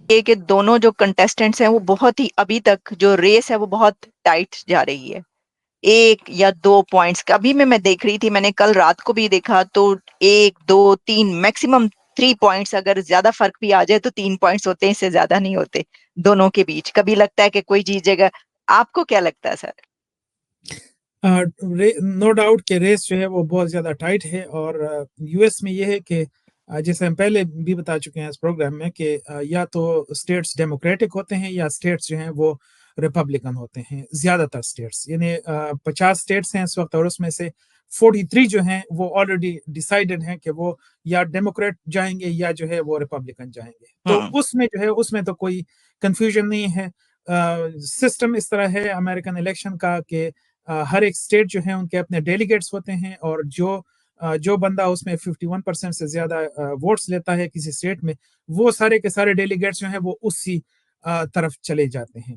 یہ کہ دونوں جو کنٹیسٹنٹس ہیں وہ بہت ہی ابھی تک جو ریس ہے وہ بہت ٹائٹ جا رہی ہے. 1 یا 2 پوائنٹس ابھی میں دیکھ رہی تھی, میں نے کل رات کو بھی دیکھا, تو 1 2 3 میکسیمم 3 پوائنٹس, اگر زیادہ فرق بھی آ جائے تو 3 پوائنٹس ہوتے ہیں, اس سے زیادہ نہیں ہوتے دونوں کے بیچ. کبھی لگتا ہے کہ کوئی جیتے گا. آپ کو کیا لگتا ہے سر؟ نو ڈاؤٹ کہ ریس جو ہے وہ بہت زیادہ ٹائٹ ہے, اور یو ایس میں یہ ہے کہ جیسے ہم پہلے بھی بتا چکے ہیں اس پروگرام میں کہ یا تو اسٹیٹس ڈیموکریٹک ہوتے ہیں یا اسٹیٹس جو ہیں وہ ریپبلکن ہوتے ہیں. زیادہ تر اسٹیٹس یعنی 50 اسٹیٹس ہیں اس وقت, اور اس میں سے 43 جو ہیں وہ آلریڈی ڈیسائیڈڈ ہیں کہ وہ یا ڈیموکریٹ جائیں گے یا جو ہے وہ ریپبلکن جائیں گے. تو اس میں جو ہے اس میں تو کوئی کنفیوژن نہیں ہے. سسٹم اس طرح ہے امریکن الیکشن کا کہ ہر ایک اسٹیٹ جو ہے ان کے اپنے ڈیلیگیٹس ہوتے ہیں, اور جو بندہ اس میں 51% سے زیادہ ووٹس لیتا ہے کسی اسٹیٹ میں, وہ سارے کے سارے ڈیلیگیٹس جو ہیں وہ اسی طرف چلے جاتے ہیں.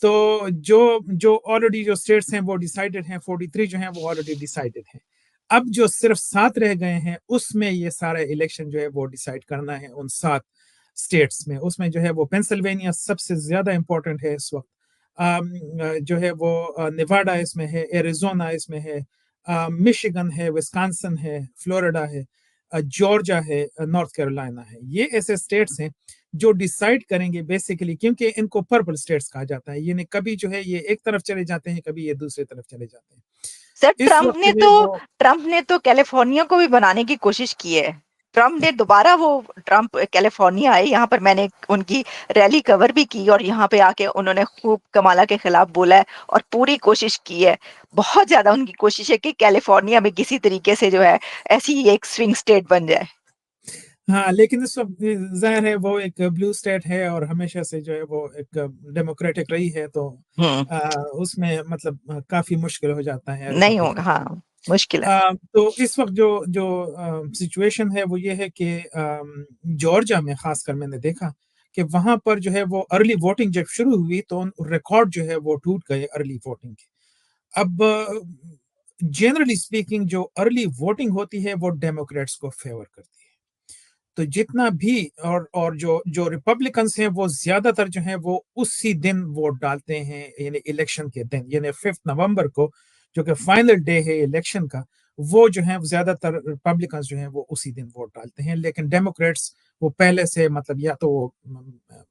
تو جو آلریڈی جو اسٹیٹس ہیں وہ ڈیسائیڈڈ ہیں, 43 جو ہیں وہ آلریڈی ڈیسائیڈڈ ہیں. اب جو صرف 7 رہ گئے ہیں اس میں یہ سارا الیکشن جو ہے وہ ڈیسائیڈ کرنا ہے ان 7 اسٹیٹس میں. اس میں جو ہے وہ پینسلوینیا سب سے زیادہ امپورٹنٹ ہے اس وقت, جو ہے وہ نیواڈا اس میں ہے, ایریزونا اس میں ہے, مشیگن ہے, وسکانسن ہے, فلوریڈا ہے, جارجیا ہے, نارتھ کیرولینا ہے. یہ ایسے اسٹیٹس ہیں جو ڈیسائیڈ کریں گے بیسیکلی, کیونکہ ان کو پرپل اسٹیٹس کہا جاتا ہے, یعنی کبھی جو ہے یہ ایک طرف چلے جاتے ہیں, کبھی یہ دوسری طرف چلے جاتے ہیں. سر اس وقت جو ہے وہ ٹرمپ نے تو کیلیفورنیا کو بھی بنانے کی کوشش کی ہے. ٹرمپ نے دوبارہ ٹرمپ کیلیفورنیا آئے, یہاں پر میں نے ان کی ریلی کور بھی کی, اور یہاں پہ آ کے انہوں نے خوب کمالا کے خلاف بولا ہے اور پوری کوشش کی ہے. بہت زیادہ ان کی کوشش ہے کہ کیلیفورنیا میں کسی طریقے سے جو ہے ایسی ایک سوئنگ اسٹیٹ بن جائے. ہاں, لیکن اس وقت ظاہر ہے وہ ایک بلو اسٹیٹ ہے اور ہمیشہ سے جو ہے وہ ایک ڈیموکریٹک رہی ہے, تو اس میں مطلب کافی مشکل ہو جاتا ہے نہیں ہوگا, ہاں مشکل ہے. تو اس وقت جو سچویشن ہے وہ یہ ہے کہ جارجیا میں خاص کر میں نے دیکھا کہ وہاں پر جو ہے وہ ارلی ووٹنگ جب شروع ہوئی تو ریکارڈ جو ہے وہ ٹوٹ گئے ارلی ووٹنگ کے. اب جنرلی اسپیکنگ جو ارلی ووٹنگ ہوتی ہے وہ ڈیموکریٹس کو فیور کرتی ہے. تو جتنا بھی اور جو ریپبلکنس ہیں وہ زیادہ تر جو ہیں وہ اسی دن ووٹ ڈالتے ہیں, یعنی الیکشن کے دن, یعنی 5 نومبر کو جو کہ فائنل ڈے ہے الیکشن کا, وہ جو ہیں زیادہ تر ریپبلکنس جو ہیں وہ اسی دن ووٹ ڈالتے ہیں. لیکن ڈیموکریٹس وہ پہلے سے مطلب یا تو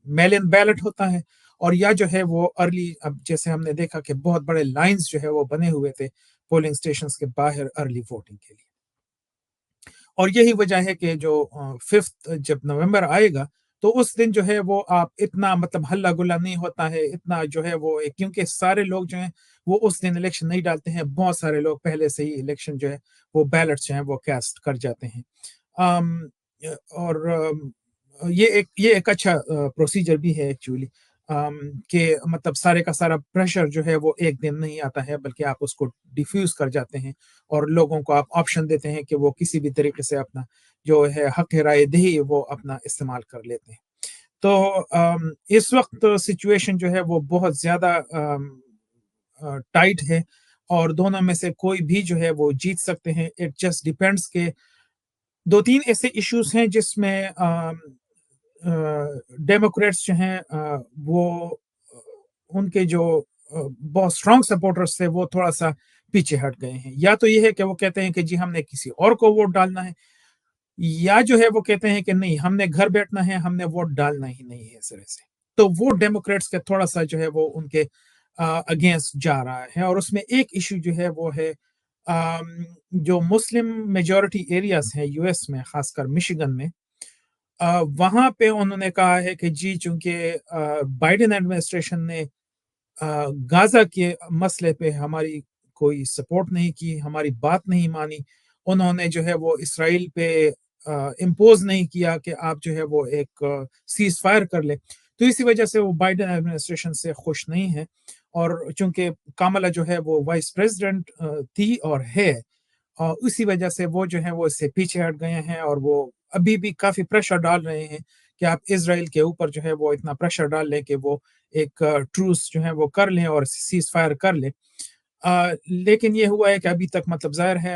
میل ان بیلٹ ہوتا ہے, اور یا جو ہے وہ ارلی, اب جیسے ہم نے دیکھا کہ بہت بڑے لائنز جو ہے وہ بنے ہوئے تھے پولنگ اسٹیشنز کے باہر ارلی ووٹنگ کے لیے. اور یہی وجہ ہے کہ جو 5 جب نومبر آئے گا تو اس دن جو ہے وہ آپ اتنا مطلب ہلہ گلا نہیں ہوتا ہے اتنا جو ہے وہ, کیونکہ سارے لوگ جو ہیں وہ اس دن الیکشن نہیں ڈالتے ہیں. بہت سارے لوگ پہلے سے ہی الیکشن جو ہے وہ بیلٹس جو ہیں وہ کاسٹ کر جاتے ہیں. اور یہ ایک اچھا پروسیجر بھی ہے ایکچولی, کہ مطلب سارے کا سارا پریشر جو ہے وہ ایک دن نہیں آتا ہے, بلکہ آپ اس کو ڈیفیوز کر جاتے ہیں اور لوگوں کو آپ آپشن دیتے ہیں کہ وہ کسی بھی طریقے سے اپنا جو ہے حق رائے دہی وہ اپنا استعمال کر لیتے ہیں. تو اس وقت سچویشن جو ہے وہ بہت زیادہ ٹائٹ ہے, اور دونوں میں سے کوئی بھی جو ہے وہ جیت سکتے ہیں. اٹ جسٹ ڈیپینڈس کہ 2-3 ایسے ایشوز ہیں جس میں ڈیموکریٹس جو ہیں وہ ان کے جو بہت اسٹرانگ سپورٹرز تھے وہ تھوڑا سا پیچھے ہٹ گئے ہیں. یا تو یہ ہے کہ وہ کہتے ہیں کہ جی ہم نے کسی اور کو ووٹ ڈالنا ہے, یا جو ہے وہ کہتے ہیں کہ نہیں ہم نے گھر بیٹھنا ہے, ہم نے ووٹ ڈالنا ہی نہیں ہے اس طرح سے. تو وہ ڈیموکریٹس کے تھوڑا سا جو ہے وہ ان کے اگینسٹ جا رہا ہے. اور اس میں ایک ایشو جو ہے وہ ہے جو مسلم میجورٹی ایریاز ہیں یو ایس میں, خاص کر مشیگن میں, وہاں پہ انہوں نے کہا ہے کہ جی چونکہ بائیڈن ایڈمنسٹریشن نے غازہ کے مسئلے پہ ہماری کوئی سپورٹ نہیں کی, ہماری بات نہیں مانی, انہوں نے جو ہے وہ اسرائیل پہ امپوز نہیں کیا کہ آپ جو ہے وہ ایک سیز فائر کر لیں, تو اسی وجہ سے وہ بائیڈن ایڈمنسٹریشن سے خوش نہیں ہے. اور چونکہ کاملا جو ہے وہ وائس پریزیڈنٹ تھی اور ہے, اسی وجہ سے وہ جو ہے وہ اس سے پیچھے ہٹ گئے ہیں, اور وہ ابھی بھی کافی پریشر ڈال رہے ہیں کہ آپ اسرائیل کے اوپر جو ہے وہ اتنا پریشر ڈال لیں کہ وہ ایک ٹروس جو ہے وہ کر لیں اور سیز فائر کر لیں. لیکن یہ ہوا ہے کہ ابھی تک مطلب ظاہر ہے